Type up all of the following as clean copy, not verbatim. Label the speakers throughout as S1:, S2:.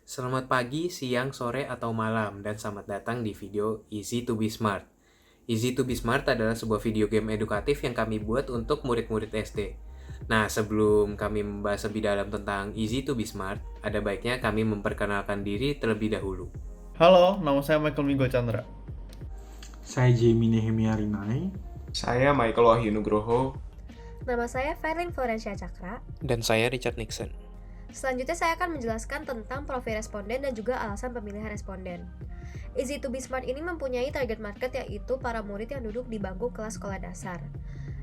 S1: Selamat pagi, siang, sore, atau malam, dan selamat datang di video Easy to be Smart. Easy to be Smart adalah sebuah video game edukatif yang kami buat untuk murid-murid SD. Nah, sebelum kami membahas lebih dalam tentang Easy to be Smart, ada baiknya kami memperkenalkan diri terlebih dahulu.
S2: Halo, nama saya Michael Minggo Chandra.
S3: Saya Jamie Nehemia Rimai.
S4: Saya Michael Wahyu Nugroho.
S5: Nama saya Verlin Florencia Cakra.
S1: Dan saya Richard Nixon.
S5: Selanjutnya saya akan menjelaskan tentang profil responden dan juga alasan pemilihan responden. Easy to be Smart ini mempunyai target market yaitu para murid yang duduk di bangku kelas sekolah dasar.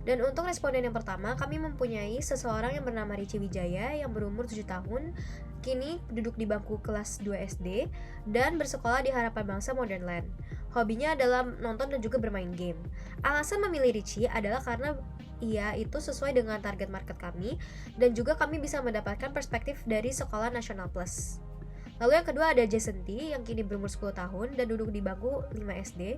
S5: Dan untuk responden yang pertama, kami mempunyai seseorang yang bernama Richie Wijaya yang berumur 7 tahun, kini duduk di bangku kelas 2 SD, dan bersekolah di Harapan Bangsa Modern Land. Hobinya adalah nonton dan juga bermain game. Alasan memilih Richie adalah karena ia itu sesuai dengan target market kami, dan juga kami bisa mendapatkan perspektif dari Sekolah Nasional Plus. Lalu yang kedua ada Jason T yang kini berumur 10 tahun dan duduk di bangku 5 SD.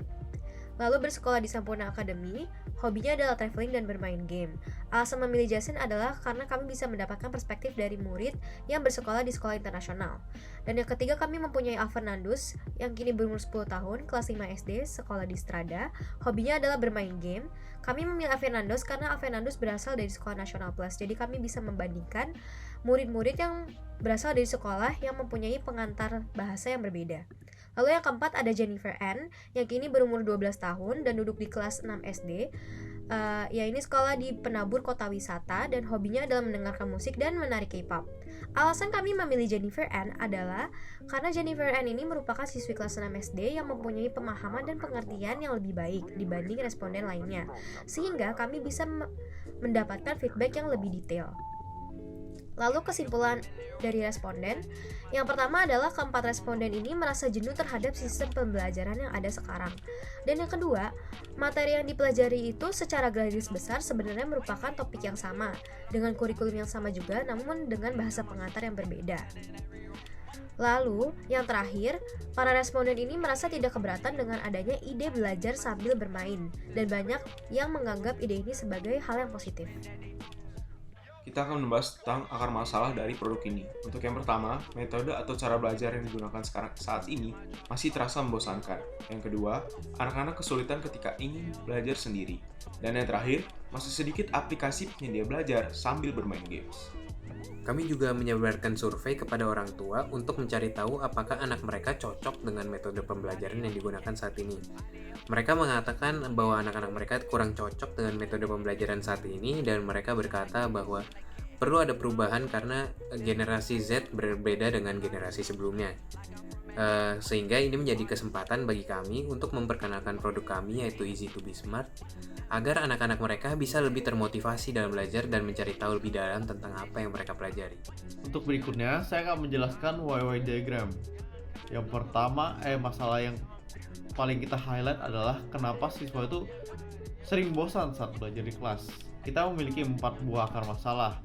S5: Lalu bersekolah di Sampurna Academy, hobinya adalah traveling dan bermain game. Alasan memilih Jason adalah karena kami bisa mendapatkan perspektif dari murid yang bersekolah di sekolah internasional. Dan yang ketiga kami mempunyai Al Fernandus yang kini berumur 10 tahun, kelas 5 SD, sekolah di Strada. Hobinya adalah bermain game. Kami memilih Al Fernandus karena Al Fernandus berasal dari sekolah nasional plus. Jadi kami bisa membandingkan murid-murid yang berasal dari sekolah yang mempunyai pengantar bahasa yang berbeda. Lalu yang keempat ada Jennifer Ann yang kini berumur 12 tahun dan duduk di kelas 6 SD. Ya ini sekolah di Penabur Kota Wisata dan hobinya adalah mendengarkan musik dan menari K-pop. Alasan kami memilih Jennifer Ann adalah karena Jennifer Ann ini merupakan siswi kelas 6 SD yang mempunyai pemahaman dan pengertian yang lebih baik dibanding responden lainnya, sehingga kami bisa mendapatkan feedback yang lebih detail. Lalu kesimpulan dari responden, yang pertama adalah keempat responden ini merasa jenuh terhadap sistem pembelajaran yang ada sekarang. Dan yang kedua, materi yang dipelajari itu secara garis besar sebenarnya merupakan topik yang sama, dengan kurikulum yang sama juga namun dengan bahasa pengantar yang berbeda. Lalu, yang terakhir, para responden ini merasa tidak keberatan dengan adanya ide belajar sambil bermain, dan banyak yang menganggap ide ini sebagai hal yang positif.
S4: Kita akan membahas tentang akar masalah dari produk ini. Untuk yang pertama, metode atau cara belajar yang digunakan saat ini masih terasa membosankan. Yang kedua, anak-anak kesulitan ketika ingin belajar sendiri. Dan yang terakhir, masih sedikit aplikasi penyedia belajar sambil bermain games.
S1: Kami juga menyebarkan survei kepada orang tua untuk mencari tahu apakah anak mereka cocok dengan metode pembelajaran yang digunakan saat ini. Mereka mengatakan bahwa anak-anak mereka kurang cocok dengan metode pembelajaran saat ini dan mereka berkata bahwa perlu ada perubahan karena generasi Z berbeda dengan generasi sebelumnya. Sehingga ini menjadi kesempatan bagi kami untuk memperkenalkan produk kami yaitu Easy to be Smart agar anak-anak mereka bisa lebih termotivasi dalam belajar dan mencari tahu lebih dalam tentang apa yang mereka pelajari.
S2: Untuk berikutnya, saya akan menjelaskan YY diagram. Yang pertama, masalah yang paling kita highlight adalah kenapa siswa itu sering bosan saat belajar di kelas. Kita memiliki 4 buah akar masalah.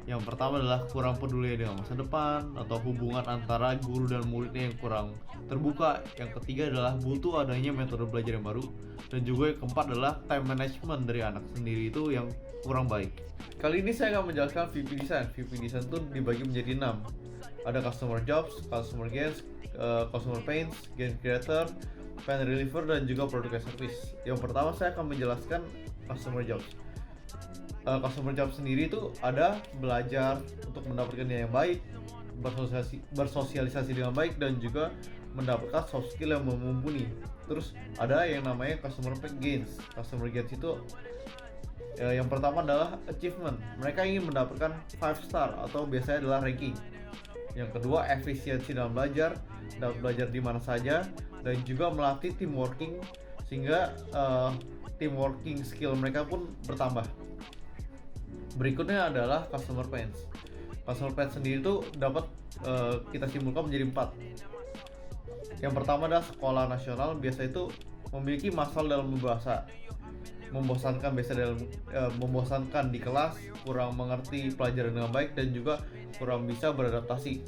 S2: Yang pertama adalah kurang peduli dengan masa depan atau hubungan antara guru dan muridnya yang kurang terbuka. Yang ketiga adalah butuh adanya metode belajar yang baru. Dan juga yang keempat adalah time management dari anak sendiri itu yang kurang baik. Kali ini saya akan menjelaskan VP Design. VP Design itu dibagi menjadi 6. Ada Customer Jobs, Customer Gains, Customer Pains, Game Creator, Pain Reliever, dan juga Product as Service. Yang pertama saya akan menjelaskan Customer Jobs. Customer job sendiri itu ada belajar untuk mendapatkan nilai yang baik, bersosialisasi dengan baik, dan juga mendapatkan soft skill yang mumpuni. Terus ada yang namanya customer gains. Customer gains itu yang pertama adalah achievement. Mereka ingin mendapatkan 5 star atau biasanya adalah ranking. Yang kedua efisiensi dalam belajar, dapat belajar di mana saja, dan juga melatih team working sehingga team working skill mereka pun bertambah. Berikutnya adalah customer pains. Customer pains sendiri itu dapat kita simpulkan menjadi 4. Yang pertama adalah sekolah nasional biasa itu memiliki masalah dalam berbahasa, membosankan membosankan di kelas, kurang mengerti pelajaran dengan baik, dan juga kurang bisa beradaptasi.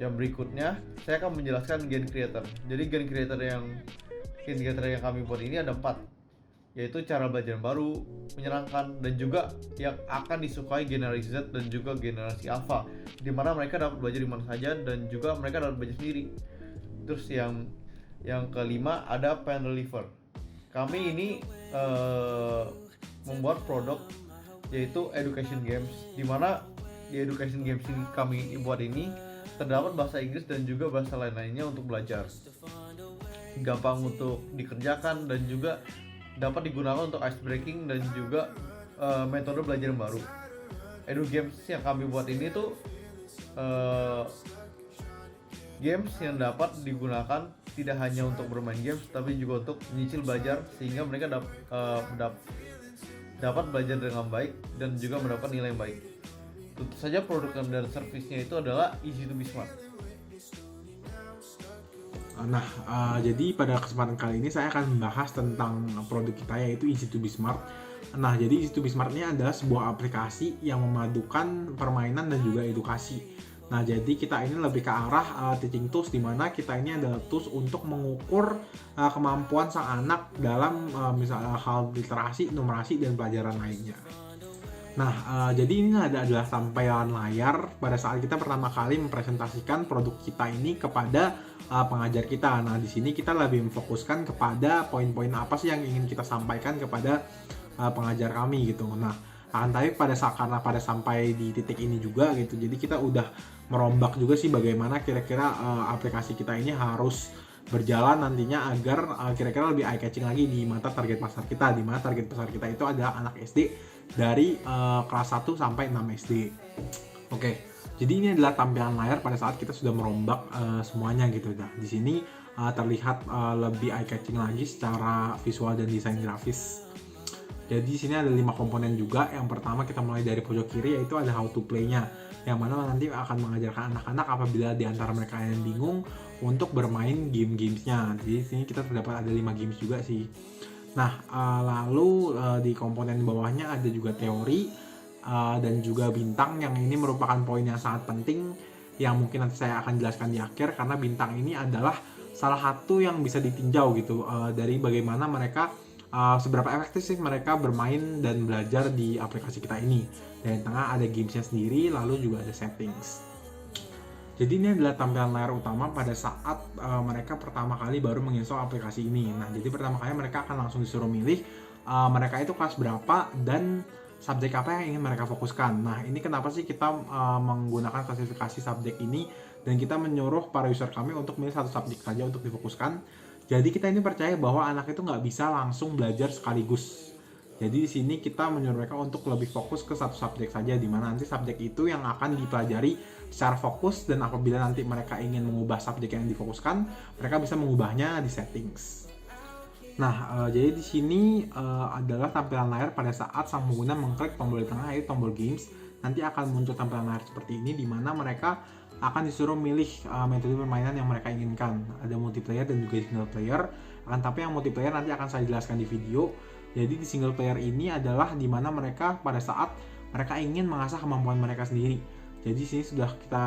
S2: Yang berikutnya saya akan menjelaskan Gen Creator. Jadi Gen Creator yang kami buat ini ada 4. yaitu cara belajar baru, menyenangkan, dan juga yang akan disukai generasi Z dan juga generasi Alpha, di mana mereka dapat belajar di mana saja dan juga mereka dapat belajar sendiri. Terus yang kelima ada Pen Reliever. Kami ini membuat produk yaitu education games, di mana di education games ini kami buat ini terdapat bahasa Inggris dan juga bahasa lain-lainnya untuk belajar. Gampang untuk dikerjakan dan juga dapat digunakan untuk ice breaking dan juga metode belajar yang baru. Edu games yang kami buat ini tuh games yang dapat digunakan tidak hanya untuk bermain games tapi juga untuk menyicil belajar, sehingga mereka dapat belajar dengan baik dan juga mendapat nilai yang baik. Tentu saja produk dan servisnya itu adalah easy to be smart.
S3: Nah, jadi pada kesempatan kali ini saya akan membahas tentang produk kita yaitu Easy to be Smart. Nah, jadi Easy to be Smart ini adalah sebuah aplikasi yang memadukan permainan dan juga edukasi. Nah, jadi kita ini lebih ke arah teaching tools, di mana kita ini adalah tools untuk mengukur kemampuan sang anak dalam misalnya hal literasi, numerasi, dan pelajaran lainnya. Nah, jadi ini adalah tampilan layar pada saat kita pertama kali mempresentasikan produk kita ini kepada pengajar kita. Nah, di sini kita lebih memfokuskan kepada poin-poin apa sih yang ingin kita sampaikan kepada pengajar kami gitu. Nah, akan tapi karena pada sampai di titik ini juga gitu, jadi kita udah merombak juga sih bagaimana kira-kira aplikasi kita ini harus berjalan nantinya agar kira-kira lebih eye catching lagi di mata target pasar kita, di mana target pasar kita itu adalah anak SD dari kelas 1 sampai 6 SD. Oke. Jadi ini adalah tampilan layar pada saat kita sudah merombak semuanya gitu. Nah, di sini terlihat lebih eye catching lagi secara visual dan desain grafis. Jadi di sini ada 5 komponen juga. Yang pertama kita mulai dari pojok kiri, yaitu ada how to play-nya, yang mana nanti akan mengajarkan anak-anak apabila di antara mereka yang bingung untuk bermain game-gamesnya. Jadi di sini kita terdapat ada 5 games juga sih. Nah, lalu di komponen bawahnya ada juga teori dan juga bintang, yang ini merupakan poin yang sangat penting yang mungkin nanti saya akan jelaskan di akhir, karena bintang ini adalah salah satu yang bisa ditinjau gitu dari bagaimana mereka seberapa efektif sih mereka bermain dan belajar di aplikasi kita ini. Dan di tengah ada gamesnya sendiri, lalu juga ada settings. Jadi ini adalah tampilan layar utama pada saat mereka pertama kali baru menginstall aplikasi ini. Nah, jadi pertama kali mereka akan langsung disuruh milih mereka itu kelas berapa dan subjek apa yang ingin mereka fokuskan. Nah, ini kenapa sih kita menggunakan klasifikasi subjek ini dan kita menyuruh para user kami untuk milih satu subjek saja untuk difokuskan. Jadi kita ini percaya bahwa anak itu nggak bisa langsung belajar sekaligus. Jadi di sini kita menyuruh mereka untuk lebih fokus ke satu subjek saja, di mana nanti subjek itu yang akan dipelajari secara fokus, dan apabila nanti mereka ingin mengubah subjek yang difokuskan, mereka bisa mengubahnya di settings. Nah, jadi di sini adalah tampilan layar pada saat sang pengguna mengklik tombol di tengah, yaitu tombol games. Nanti akan muncul tampilan layar seperti ini, di mana mereka akan disuruh milih metode permainan yang mereka inginkan. Ada multiplayer dan juga single player. Tapi yang multiplayer nanti akan saya jelaskan di video. Jadi di single player ini adalah di mana mereka pada saat mereka ingin mengasah kemampuan mereka sendiri. Jadi di sini sudah kita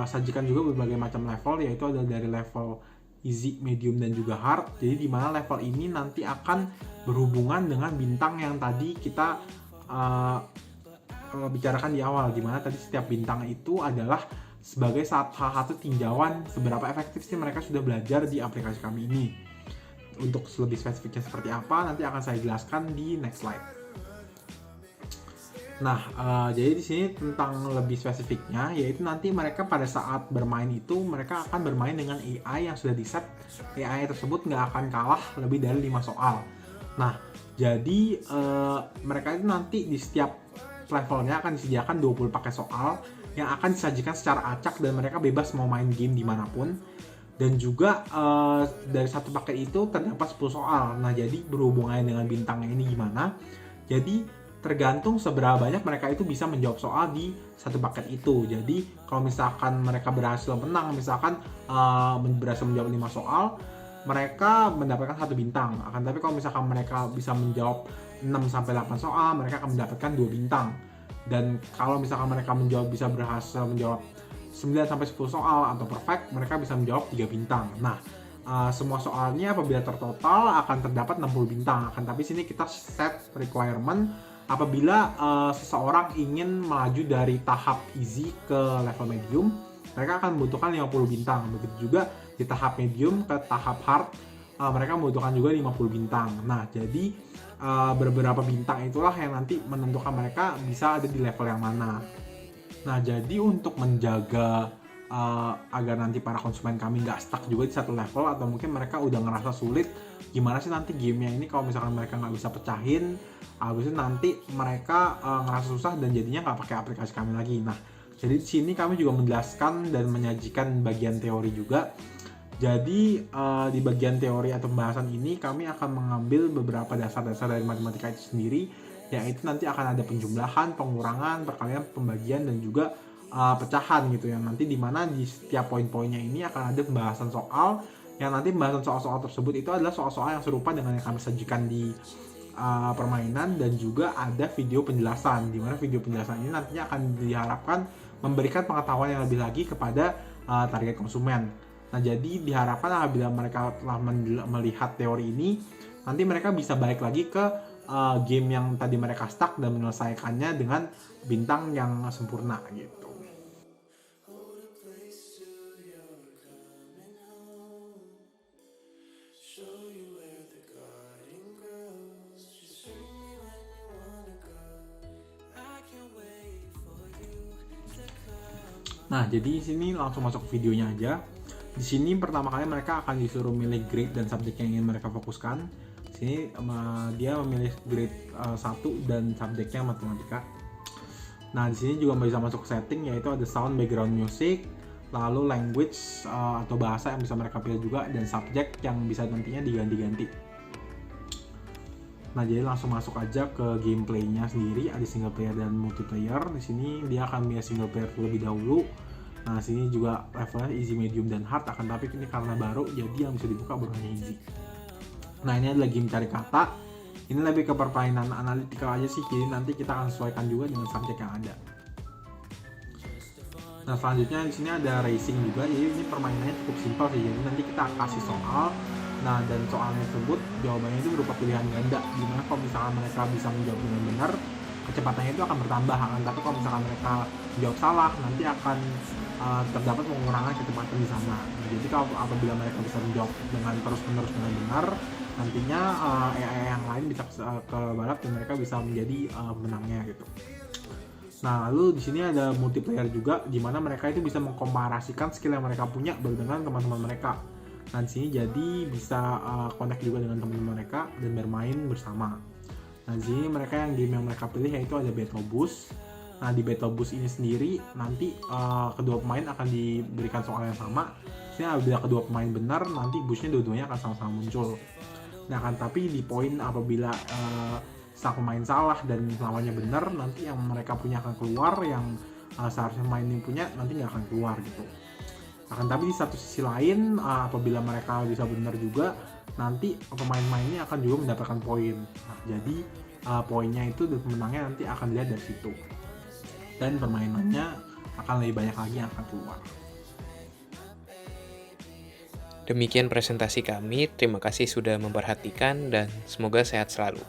S3: sajikan juga berbagai macam level, yaitu ada dari level easy, medium, dan juga hard. Jadi di mana level ini nanti akan berhubungan dengan bintang yang tadi kita bicarakan di awal, di mana tadi setiap bintang itu adalah sebagai salah satu tinjauan seberapa efektif sih mereka sudah belajar di aplikasi kami ini. Untuk lebih spesifiknya seperti apa nanti akan saya jelaskan di next slide. Nah, jadi di sini tentang lebih spesifiknya, yaitu nanti mereka pada saat bermain itu mereka akan bermain dengan AI yang sudah di-set. AI tersebut nggak akan kalah lebih dari 5 soal. Nah, jadi mereka itu nanti di setiap levelnya akan disediakan 20 paket soal yang akan disajikan secara acak, dan mereka bebas mau main game dimanapun. Dan juga dari satu paket itu terdapat 10 soal. Nah, jadi berhubungannya dengan bintangnya ini gimana? Jadi tergantung seberapa banyak mereka itu bisa menjawab soal di satu paket itu. Jadi kalau misalkan mereka berhasil menang, misalkan berhasil menjawab 5 soal, mereka mendapatkan 1 bintang. Akan tapi kalau misalkan mereka bisa menjawab 6-8 soal, mereka akan mendapatkan 2 bintang. Dan kalau misalkan mereka bisa berhasil menjawab 9-10 soal atau perfect, mereka bisa menjawab 3 bintang. Nah, semua soalnya apabila tertotal akan terdapat 60 bintang. Akan tapi sini kita set requirement apabila seseorang ingin melaju dari tahap easy ke level medium, mereka akan membutuhkan 50 bintang. Begitu juga di tahap medium ke tahap hard, mereka membutuhkan juga 50 bintang. Nah, jadi beberapa bintang itulah yang nanti menentukan mereka bisa ada di level yang mana. Nah, jadi untuk menjaga agar nanti para konsumen kami nggak stuck juga di satu level, atau mungkin mereka udah ngerasa sulit gimana sih nanti gamenya ini kalau misalkan mereka nggak bisa pecahin, habis itu nanti mereka ngerasa susah dan jadinya nggak pakai aplikasi kami lagi. Nah, jadi di sini kami juga menjelaskan dan menyajikan bagian teori juga. Jadi di bagian teori atau pembahasan ini kami akan mengambil beberapa dasar-dasar dari matematika itu sendiri, yaitu nanti akan ada penjumlahan, pengurangan, perkalian, pembagian, dan juga pecahan gitu ya. Nanti dimana di setiap poin-poinnya ini akan ada pembahasan soal, yang nanti pembahasan soal-soal tersebut itu adalah soal-soal yang serupa dengan yang kami sajikan di permainan, dan juga ada video penjelasan, dimana video penjelasan ini nantinya akan diharapkan memberikan pengetahuan yang lebih lagi kepada target konsumen. Nah, jadi diharapkan apabila mereka telah melihat teori ini, nanti mereka bisa balik lagi ke game yang tadi mereka stuck dan menyelesaikannya dengan bintang yang sempurna gitu. Nah, jadi di sini langsung masuk ke videonya aja. Di sini pertama kali mereka akan disuruh milih grade dan subjek yang ingin mereka fokuskan. Di sini dia memilih grade 1 dan subjeknya matematika. Nah, di sini juga bisa masuk setting, yaitu ada sound, background music, lalu language atau bahasa yang bisa mereka pilih juga, dan subjek yang bisa nantinya diganti-ganti. Nah, jadi langsung masuk aja ke gameplaynya sendiri. Ada single player dan multiplayer. Di sini dia akan milih single player terlebih dahulu. Nah, sini juga levelnya easy, medium, dan hard. Akan tapi ini karena baru, jadi yang bisa dibuka baru hanya easy. Nah, ini adalah game cari kata. Ini lebih ke permainan analitikal aja sih. Jadi nanti kita akan sesuaikan juga dengan subjek yang ada. Nah, selanjutnya di sini ada racing juga. Jadi ini permainannya cukup simpel sih. Jadi nanti kita kasih soal. Nah, dan soalnya tersebut jawabannya itu berupa pilihan ganda, dimana kalau misalkan mereka bisa menjawab dengan benar, kecepatannya itu akan bertambah. Tapi kalau misalkan mereka menjawab salah, nanti akan terdapat pengurangan kecepatan di sana. Nah, jadi kalau apabila mereka bisa menjawab dengan terus-menerus dengan benar, nantinya AI yang lain bisa ke balap dan mereka bisa menjadi pemenangnya gitu. Nah, lalu di sini ada multiplayer juga, di mana mereka itu bisa mengkomparasikan skill yang mereka punya dengan teman-teman mereka. Nah, di sini jadi bisa connect juga dengan teman-teman mereka dan bermain bersama. Nah, di sini mereka game yang mereka pilih yaitu ada Battle Boost. Nah, di Battle Boost ini sendiri nanti kedua pemain akan diberikan soal yang sama. Di sini apabila kedua pemain benar, nanti boostnya dua-duanya akan sama-sama muncul. Nah, kan tapi di poin apabila sang pemain salah dan lawannya benar, nanti yang mereka punya akan keluar, yang seharusnya main ini punya nanti nggak akan keluar gitu. Akan tapi di satu sisi lain, apabila mereka bisa benar juga, nanti pemain-pemainnya akan juga mendapatkan poin. Nah, jadi poinnya itu dan pemenangnya nanti akan dilihat dari situ. Dan permainannya akan lebih banyak lagi yang akan keluar.
S1: Demikian presentasi kami, terima kasih sudah memperhatikan dan semoga sehat selalu.